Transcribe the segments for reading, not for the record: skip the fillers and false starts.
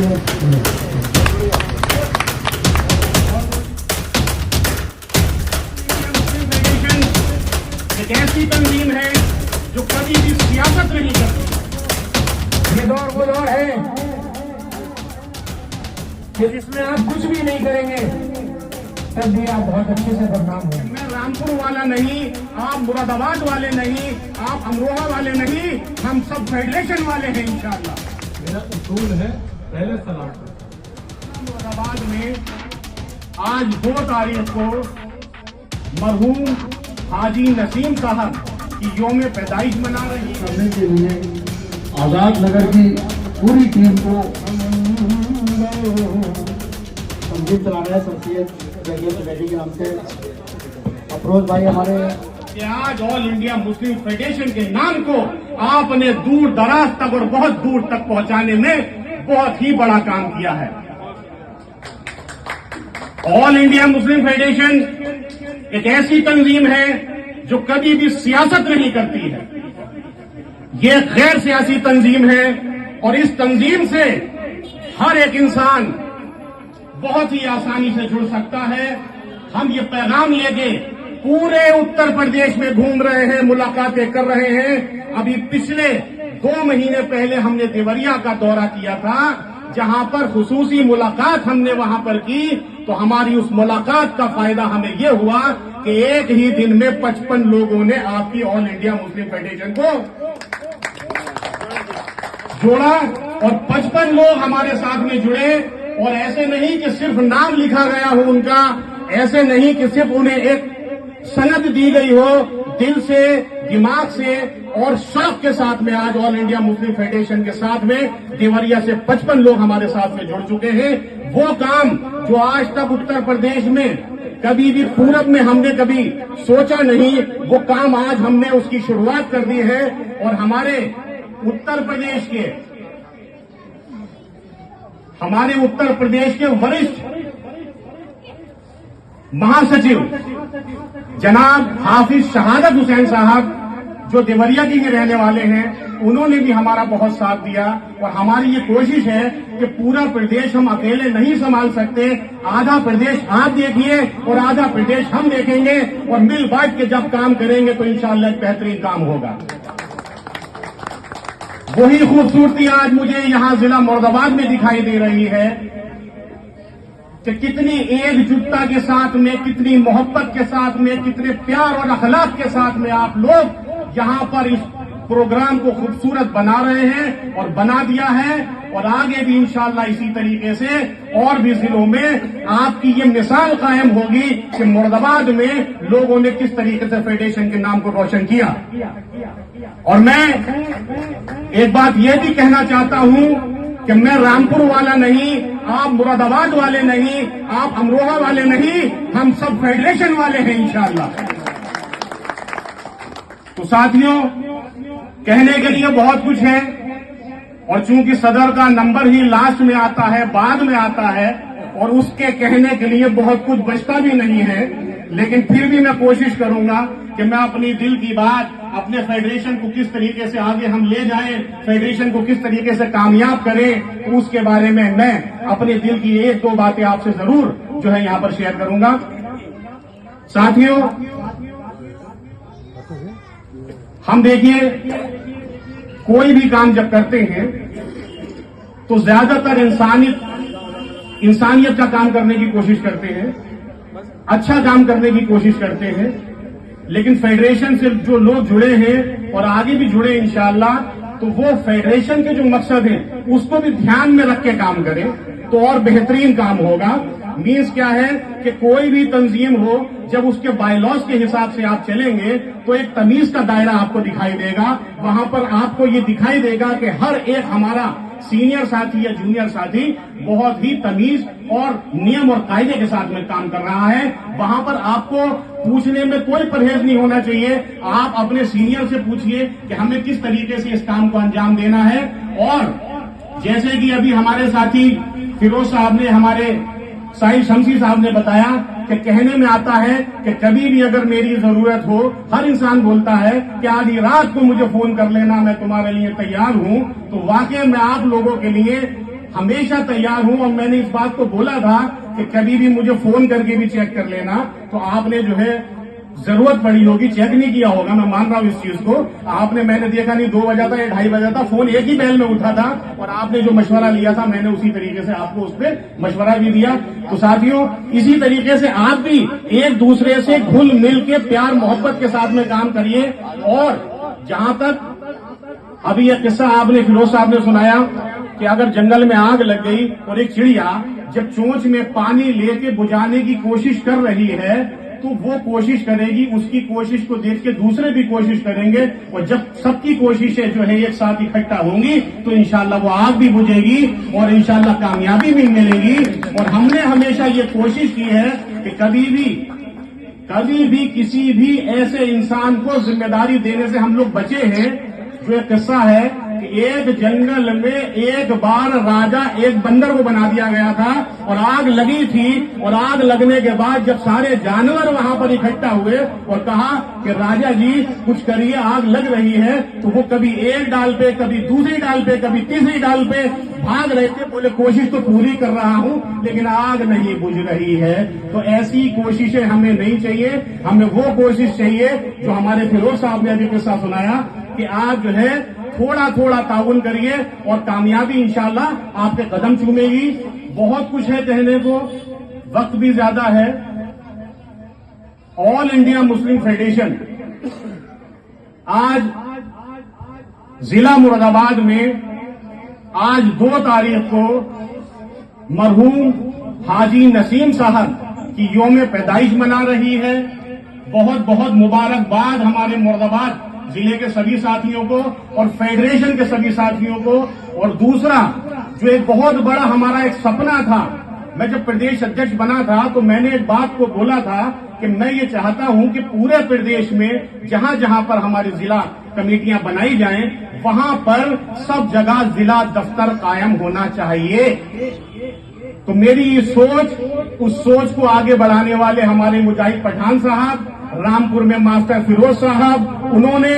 एक ऐसी तंजीम है जो कभी भी सियासत नहीं करती। ये दौर वो दौर है कि जिसमें आप कुछ भी नहीं करेंगे तब भी आप बहुत अच्छे से बदनाम होंगे। मैं रामपुर वाला नहीं, आप मुरादाबाद वाले नहीं, आप अमरोहा वाले नहीं, हम सब फेडरेशन वाले हैं इंशाअल्लाह। मेरा उसूल है पहले सलाम मुरादाबाद में आज 2 तारीख को मरहूम हाजी नसीम साहब की यौम पैदाइश मना रही है। करने के लिए आजाद नगर की पूरी टीम को संगीत चला रहे हैं शख्सियत सोसाइटी के नाम से अफरोज भाई हमारे कि आज ऑल इंडिया मुस्लिम फेडरेशन के नाम को आपने दूर दराज तक और बहुत दूर तक पहुंचाने में बहुत ही बड़ा काम किया है। ऑल इंडिया मुस्लिम फेडरेशन एक ऐसी तंजीम है जो कभी भी सियासत नहीं करती है। ये गैर सियासी तंजीम है और इस तंजीम से हर एक इंसान बहुत ही आसानी से जुड़ सकता है। हम ये पैगाम लेके पूरे उत्तर प्रदेश में घूम रहे हैं, मुलाकातें कर रहे हैं। अभी पिछले 2 महीने पहले हमने देवरिया का दौरा किया था, जहां पर खुसूसी मुलाकात हमने वहां पर की। तो हमारी उस मुलाकात का फायदा हमें यह हुआ कि एक ही दिन में 55 लोगों ने आपकी ऑल इंडिया मुस्लिम फेडरेशन को जोड़ा और 55 लोग हमारे साथ में जुड़े। और ऐसे नहीं कि सिर्फ नाम लिखा गया हो उनका, ऐसे नहीं कि सिर्फ उन्हें एक सनद दी गई हो, दिल से, दिमाग से और शौक के साथ में आज ऑल इंडिया मुस्लिम फेडरेशन के साथ में देवरिया से 55 लोग हमारे साथ में जुड़ चुके हैं। वो काम जो आज तक उत्तर प्रदेश में कभी भी पूरब में हमने कभी सोचा नहीं, वो काम आज हमने उसकी शुरुआत कर दी है। और हमारे उत्तर प्रदेश के वरिष्ठ महासचिव जनाब हाफिज शहादत हुसैन साहब, जो देवरिया के ही रहने वाले हैं, उन्होंने भी हमारा बहुत साथ दिया। और हमारी ये कोशिश है कि पूरा प्रदेश हम अकेले नहीं संभाल सकते। आधा प्रदेश आप देखिए और आधा प्रदेश हम देखेंगे और मिल बांट के जब काम करेंगे तो इंशाअल्लाह एक बेहतरीन काम होगा। वही खूबसूरती आज मुझे यहां जिला मुरादाबाद में दिखाई दे रही है कि कितनी एकजुटता के साथ में, कितनी मोहब्बत के साथ में, कितने प्यार और अखलाक के साथ में आप लोग यहां पर इस प्रोग्राम को खूबसूरत बना रहे हैं और बना दिया है। और आगे भी इंशाअल्लाह इसी तरीके से और भी जिलों में आपकी ये मिसाल कायम होगी कि मुरादाबाद में लोगों ने किस तरीके से फेडरेशन के नाम को रोशन किया। और मैं एक बात यह भी कहना चाहता हूं कि मैं रामपुर वाला नहीं, आप मुरादाबाद वाले नहीं, आप अमरोहा वाले नहीं, हम सब फेडरेशन वाले हैं इंशाअल्लाह। तो साथियों, कहने के लिए बहुत कुछ है और चूंकि सदर का नंबर ही लास्ट में आता है, बाद में आता है, और उसके कहने के लिए बहुत कुछ बचता भी नहीं है, लेकिन फिर भी मैं कोशिश करूंगा कि मैं अपनी दिल की बात, अपने फेडरेशन को किस तरीके से आगे हम ले जाएं, फेडरेशन को किस तरीके से कामयाब करें, उसके बारे में मैं अपने दिल की 1-2 बातें आपसे जरूर जो है यहां पर शेयर करूंगा। साथियों, हम देखिए कोई भी काम जब करते हैं तो ज्यादातर इंसानियत का काम करने की कोशिश करते हैं, अच्छा काम करने की कोशिश करते हैं। लेकिन फेडरेशन से जो लोग जुड़े हैं और आगे भी जुड़े इंशाअल्लाह, तो वो फेडरेशन के जो मकसद है उसको भी ध्यान में रख के काम करें तो और बेहतरीन काम होगा। मीन्स क्या है कि कोई भी तंजीम हो, जब उसके बायलॉज के हिसाब से आप चलेंगे तो एक तमीज का दायरा आपको दिखाई देगा। वहां पर आपको ये दिखाई देगा कि हर एक हमारा सीनियर साथी या जूनियर साथी बहुत ही तमीज और नियम और कायदे के साथ में काम कर रहा है। वहां पर आपको पूछने में कोई परहेज नहीं होना चाहिए। आप अपने सीनियर से पूछिए कि हमें किस तरीके से इस काम को अंजाम देना है। और जैसे कि अभी हमारे साथी फिरोज साहब ने, हमारे साहिल शमसी साहब ने बताया कि कहने में आता है कि कभी भी अगर मेरी जरूरत हो, हर इंसान बोलता है कि आधी रात को मुझे फोन कर लेना, मैं तुम्हारे लिए तैयार हूं। तो वाकई में आप लोगों के लिए हमेशा तैयार हूं, और मैंने इस बात को बोला था कि कभी भी मुझे फोन करके भी चेक कर लेना, तो आपने जो है जरूरत पड़ी होगी, चेक नहीं किया होगा, मैं मान रहा हूं इस चीज को। आपने, मैंने देखा नहीं 2 बजा था या 2:30 बजा था, फोन एक ही बैल में उठा था, और आपने जो मशवरा लिया था मैंने उसी तरीके से आपको उस पर मशवरा भी दिया। तो साथियों, इसी तरीके से आप भी एक दूसरे से घुल मिल के प्यार मोहब्बत के साथ में काम करिए। और जहां तक अभी यह किस्सा आपने फिरोज साहब ने सुनाया कि अगर जंगल में आग लग गई और एक चिड़िया जब चोंच में पानी लेके बुझाने की कोशिश कर रही है, तो वो कोशिश करेगी, उसकी कोशिश को देख के दूसरे भी कोशिश करेंगे, और जब सबकी कोशिशें जो है एक साथ इकट्ठा होंगी तो इंशाल्लाह वो आग भी बुझेगी और इंशाल्लाह कामयाबी भी मिलेगी। और हमने हमेशा ये कोशिश की है कि कभी भी किसी भी ऐसे इंसान को जिम्मेदारी देने से हम लोग बचे हैं। जो एक किस्सा है कि एक जंगल में एक बार राजा एक बंदर को बना दिया गया था, और आग लगी थी, और आग लगने के बाद जब सारे जानवर वहां पर इकट्ठा हुए और कहा कि राजा जी कुछ करिए, आग लग रही है, तो वो कभी एक डाल पे, कभी दूसरी डाल पे, कभी तीसरी डाल पे भाग रहे थे। बोले कोशिश तो पूरी कर रहा हूं लेकिन आग नहीं बुझ रही है। तो ऐसी कोशिशें हमें नहीं चाहिए, हमें वो कोशिश चाहिए जो हमारे फिरोज साहब ने अभी किस्सा सुनाया कि आप जो है थोड़ा थोड़ा ताउन करिए और कामयाबी इंशाल्लाह आपके कदम चूमेगी। बहुत कुछ है कहने को, वक्त भी ज्यादा है। ऑल इंडिया मुस्लिम फेडरेशन आज जिला मुरादाबाद में आज 2 तारीख को मरहूम हाजी नसीम साहब की यौम पैदाइश मना रही है। बहुत बहुत मुबारकबाद हमारे मुरादाबाद जिले के सभी साथियों को और फेडरेशन के सभी साथियों को। और दूसरा जो एक बहुत बड़ा हमारा एक सपना था, मैं जब प्रदेश अध्यक्ष बना था तो मैंने एक बात को बोला था कि मैं ये चाहता हूं कि पूरे प्रदेश में जहां जहां पर हमारी जिला कमेटियां बनाई जाएं, वहां पर सब जगह जिला दफ्तर कायम होना चाहिए। तो मेरी ये सोच, उस सोच को आगे बढ़ाने वाले हमारे मुजाहिद पठान साहब, रामपुर में मास्टर फिरोज साहब, उन्होंने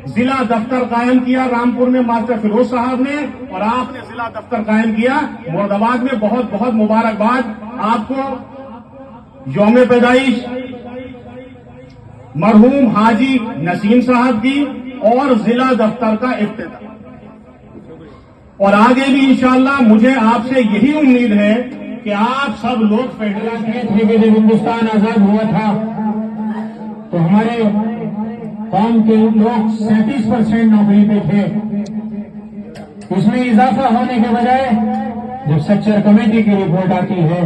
जिला दफ्तर कायम किया रामपुर में मास्टर फिरोज साहब ने, और आपने जिला दफ्तर कायम किया मुरादाबाद में। बहुत बहुत मुबारकबाद आपको यौम पैदाइश मरहूम हाजी नसीम साहब की और जिला दफ्तर का इफ्तिताह। और आगे भी इंशाअल्लाह मुझे आपसे यही उम्मीद है कि आप सब लोग फेडरेशन थे कि जब हिंदुस्तान आजाद हुआ था तो हमारे कौम के लोग 37% नौकरी पे थे। उसमें इजाफा होने के बजाय जब सच्चर कमेटी की रिपोर्ट आती है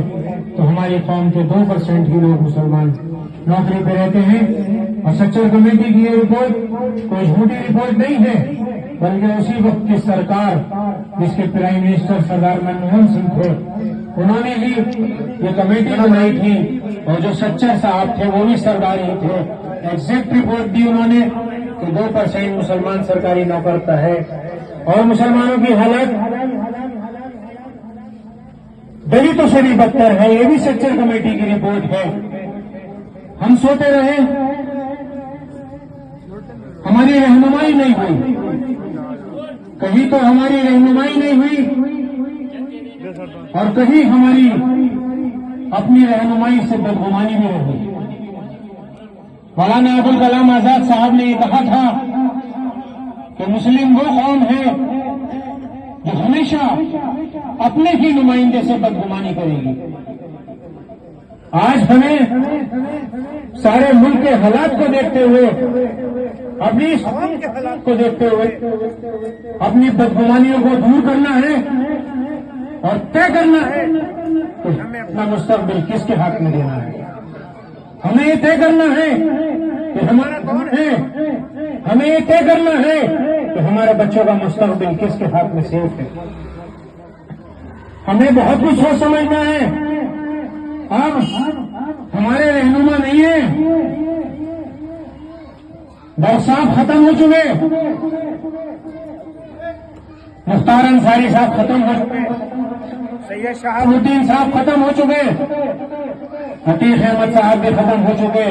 तो हमारी कौम के 2% ही लोग मुसलमान नौकरी पे रहते हैं। और सच्चर कमेटी की ये रिपोर्ट कोई झूठी रिपोर्ट नहीं है, बल्कि उसी वक्त की सरकार जिसके प्राइम मिनिस्टर सरदार मनमोहन सिंह थे, उन्होंने ही ये कमेटी बनाई थी, और जो सच्चर साहब थे वो भी सरदार ही थे। एग्जैक्ट रिपोर्ट दी उन्होंने कि 2% मुसलमान सरकारी नौकरता है। और मुसलमानों की हालत दलितों से भी बदतर है, ये भी सच्चर कमेटी की रिपोर्ट है। हम सोते रहे, हमारी रहनुमाई नहीं हुई, कहीं तो हमारी रहनुमाई नहीं हुई और कहीं हमारी अपनी रहनुमाई से बदगुमानी भी रही। मौलाना अबुल कलाम आजाद साहब ने कहा था कि मुस्लिम वो कौम है जो हमेशा अपने ही नुमाइंदे से बदगुमानी करेगी। आज हमें सारे मुल्क के हालात को देखते हुए, अपनी इस कौम के हालात को देखते हुए अपनी बदगुमानियों को दूर करना है और तय करना है कि हमें अपना मुस्तकबिल किसके हाथ में देना है। हमें ये तय करना है कि हमारा कौन है, हमें ये तय करना है कि हमारे बच्चों का मुस्तकबिल किसके हाथ में सेफ है। हमें बहुत कुछ सोच समझना है। अब हमारे रहनुमा नहीं है, दौर साहब खत्म हो चुके, मुख्तार अंसारी साहब खत्म हो चुके, सैयद शहाबुद्दीन साहब खत्म हो चुके, अतीक अहमद साहब भी खत्म हो चुके,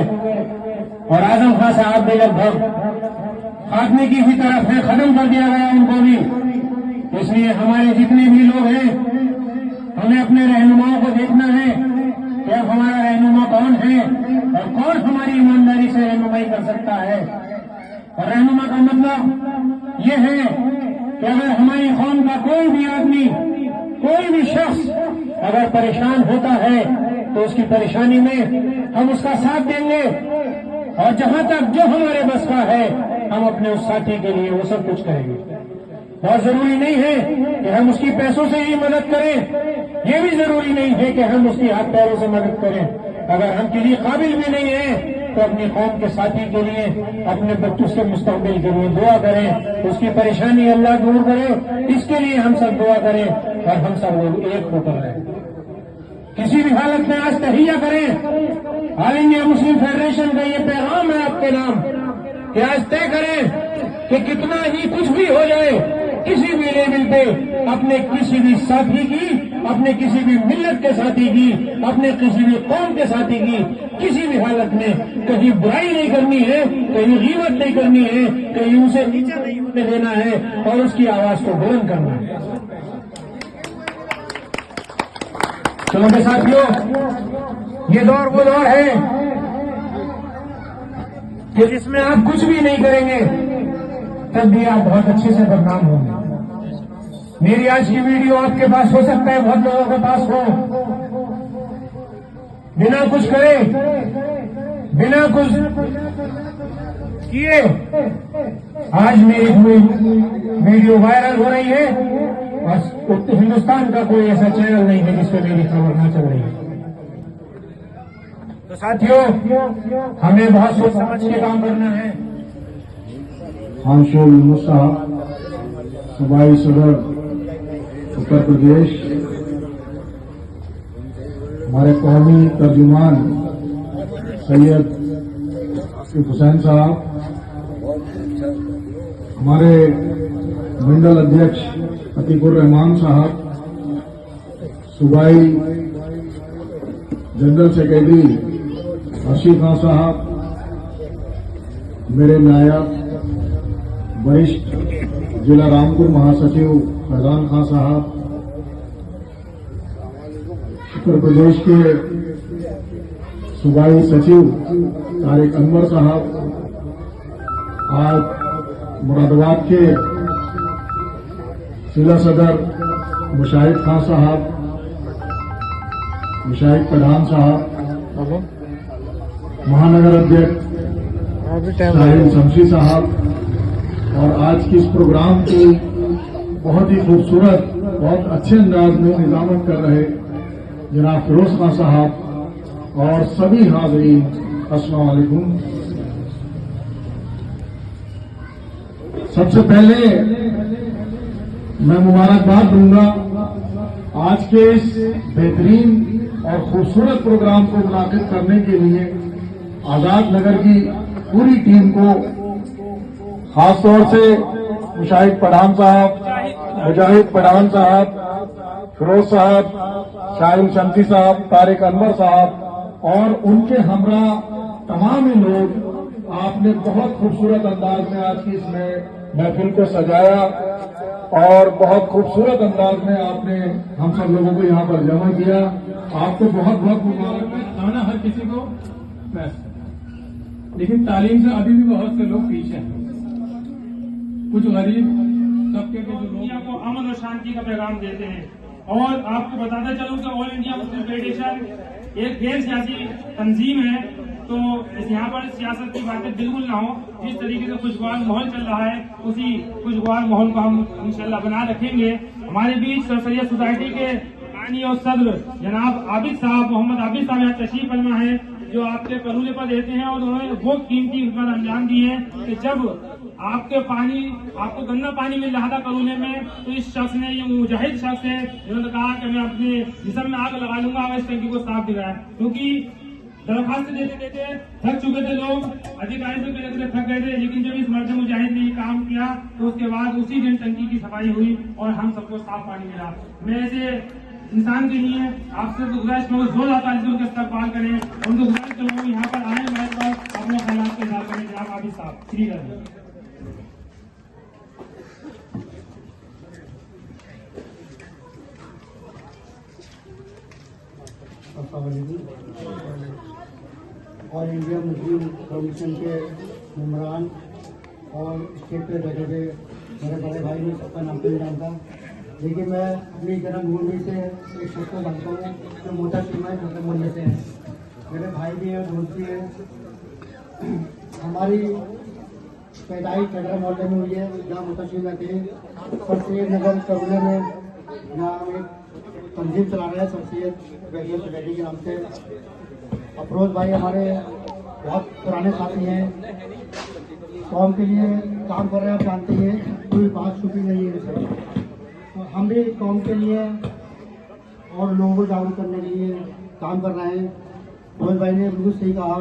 और आजम खान साहब भी लगभग खात्मे की भी तरफ है, खत्म कर दिया गया उनको भी। इस इसलिए हमारे जितने भी लोग हैं, हमें अपने रहनुमाओं को देखना है कि अब हमारा रहनुमा कौन है और कौन हमारी ईमानदारी से रहनुमाई कर सकता है। और रहनुमा का मतलब ये है कि अगर हमारी कौम का कोई भी आदमी, कोई भी शख्स अगर परेशान होता है तो उसकी परेशानी में हम उसका साथ देंगे और जहां तक जो हमारे बस का है हम अपने उस साथी के लिए वो सब कुछ करेंगे। बहुत जरूरी नहीं है कि हम उसकी पैसों से ही मदद करें, ये भी जरूरी नहीं है कि हम उसकी हाथ पैरों से मदद करें। अगर हम किसी काबिल भी नहीं है तो अपनी कौम के साथी के लिए, अपने बच्चों के मुस्तकबिल के लिए दुआ करें, उसकी परेशानी अल्लाह दूर करे, इसके लिए हम सब दुआ करें और हम सब लोग एक होकर रहें। किसी भी हालत में आज तहिया करें। ऑल इंडिया मुस्लिम फेडरेशन का ये पैगाम है आपके नाम कि आज तय करें कि कितना ही कुछ भी हो जाए, किसी भी लेवल पे अपने किसी भी साथी की, अपने किसी भी मिल्लत के साथी की, अपने किसी भी कौम के साथी की किसी भी हालत में कहीं बुराई नहीं करनी है, कहीं गीबत नहीं करनी है, कहीं उसे नीचा नहीं होने देना है और उसकी आवाज को बुलंद करना है। चलो मेरे साथियों, ये दौर वो दौर है कि जिसमें आप कुछ भी नहीं करेंगे तब भी आप बहुत अच्छे से बदनाम होंगे। मेरी आज की वीडियो आपके पास हो सकता है, बहुत लोगों के पास हो, बिना कुछ करे, बिना कुछ किए आज मेरी वीडियो वायरल हो रही है और हिंदुस्तान का कोई ऐसा चैनल नहीं है जिसपे मेरी खबर ना चल रही है। तो साथियों, हमें बहुत सोच समझ के काम करना है। हांशुल मुसा, सूबाई सदर उत्तर प्रदेश, हमारे कौमी तर्जुमान सैयद हुसैन साहब, हमारे मंडल अध्यक्ष अतीकुर रहमान साहब, सूबाई जनरल सेक्रेटरी रशीद खान साहब, मेरे नायब वरिष्ठ जिला रामपुर महासचिव फैजान खान साहब, उत्तर प्रदेश के सूबाई सचिव तारिक अनवर साहब, आज मुरादाबाद के जिला सदर मुशाहिद खान साहब, मुशाहिद पठान साहब, महानगर अध्यक्ष साहिल शमशी साहब और आज के इस प्रोग्राम की बहुत ही खूबसूरत, बहुत अच्छे अंदाज में निजामत कर रहे जनाब फिरोज खान साहब और सभी हाज़रीन, अस्सलाम वालेकुम। सबसे पहले मैं मुबारकबाद दूंगा आज के इस बेहतरीन और खूबसूरत प्रोग्राम को मुनाकिद करने के लिए आजाद नगर की पूरी टीम को, खासतौर से मुशाहिद पठान साहब, मुजाहिद पठान साहब, फिरोज साहब, साहिल शमशी साहब, तारिक अनवर साहब और उनके हमरा तमाम लोग। आपने बहुत खूबसूरत अंदाज में आज की इसमें महफिल को सजाया और बहुत खूबसूरत अंदाज में आपने हम सब लोगों को यहाँ पर जमा किया। आपको बहुत बहुत मुबारक। खाना हर किसी को लेकिन तालीम से अभी भी बहुत से लोग पीछे हैं। कुछ गरीब तबके के जो लोग को अमन और शांति का पैगाम देते हैं। और आपको बताता चलूं कि ऑल इंडिया मुस्लिम फेडरेशन एक गैर सियासी तंजीम है, तो यहाँ पर सियासत की बातें बिल्कुल ना हो। जिस तरीके से खुशगवार माहौल चल रहा है उसी खुशगवार माहौल को हम इंशाल्लाह बना रखेंगे। हमारे बीच सर सैयद सोसाइटी के बानी और सदर जनाब आबिद साहब, मोहम्मद आबिद साहब यहाँ तशरीफ फरमा है, जो आपके करूले पर रहते हैं और उन्होंने वो कीमती खिदमत अंजाम दी है कि जब आपको गंदा पानी मिल रहा था करूले में, तो इस शख्स ने, ये मुजाहिद शख्स है, जिन्होंने कहा कि मैं अपने जिस्म में आग लगा लूंगा अगर इस टंकी को साफ दिलाया। क्योंकि दरख्वास्त देते देते थक चुके थे लोग, अधिकारी से पहले थक गए थे, लेकिन जब इस मर्द मुजाहिद ने काम किया तो उसके बाद उसी दिन टंकी की सफाई हुई और हम सबको साफ पानी मिला। मैं ऐसे इंसान के लिए आपसे गुजारिश में जोरदार तालियों का इस्तेमाल करें, उनको गुजारिश करूँ यहाँ पर आए हमारे पास अपने ख्यालात के इज़हार करें। जनाब आबिद साहब, श्री अस्सलाम वालेकुम। ऑल इंडिया मुस्लिम कमीशन के मेम्बरान और स्टेट पे बैठे थे मेरे बड़े भाई ने सबका नाम नहीं जानता, लेकिन मैं अपनी जन्मभूमि से एक शख्स को जानता हूँ जो मोटा सीमा छोटे मोहल्ले से है। मेरे भाई भी हैं, दोस्त भी हैं। हमारी पैदाइश चंद्रा मोहल्ले में हुई है, जहाँ मुतशिर रहते हैं। सरसैयद नगर करुले में यहाँ एक तंजीम चला रहे हैं सरसैयद रेडियो सोसाइटी के नाम से। अफरोज भाई हमारे बहुत पुराने साथी हैं, कौम के लिए काम कर रहे हैं। आप जानते हैं कोई बात छुपी नहीं है इनसे। तो हम भी कौम के लिए और लोगों को जागरूक करने के लिए काम कर रहे हैं। अफरोज भाई ने बिल्कुल सही कहा,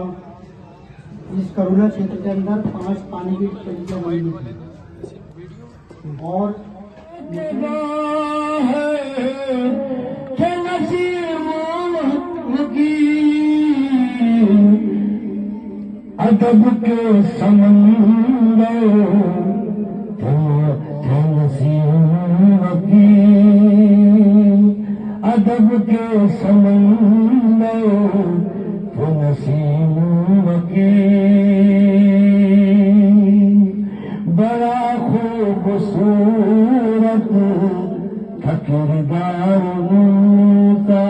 इस करुणा क्षेत्र के अंदर 5 पानी की टंकियां बनी हुई थी और अदब के समंदर अदब के समंदर तो नसीम की बड़ा खूबसूरत किरदार उनका,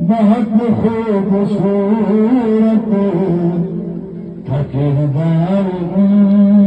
बहुत खूबसूरत किरदार उनका।